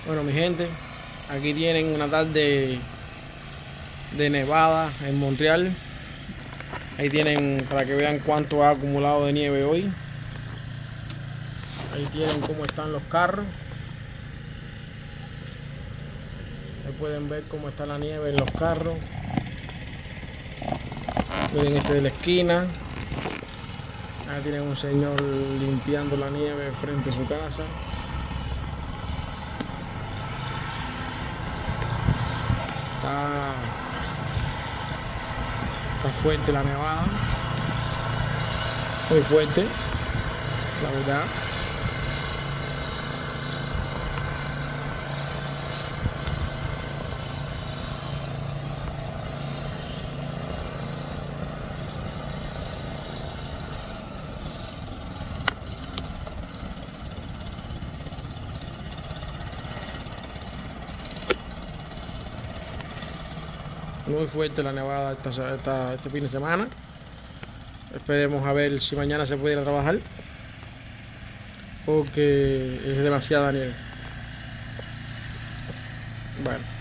Bueno, mi gente, aquí tienen una tarde de nevada en Montreal. Ahí tienen para que vean cuánto ha acumulado de nieve hoy. Ahí tienen cómo están los carros. Ahí pueden ver cómo está la nieve en los carros. Miren este de la esquina. Ahí tienen un señor limpiando la nieve frente a su casa. Está fuerte la nevada. Muy fuerte, la verdad. Muy fuerte la nevada este fin de semana. Esperemos a ver si mañana se puede ir a trabajar, porque es demasiada nieve. Bueno.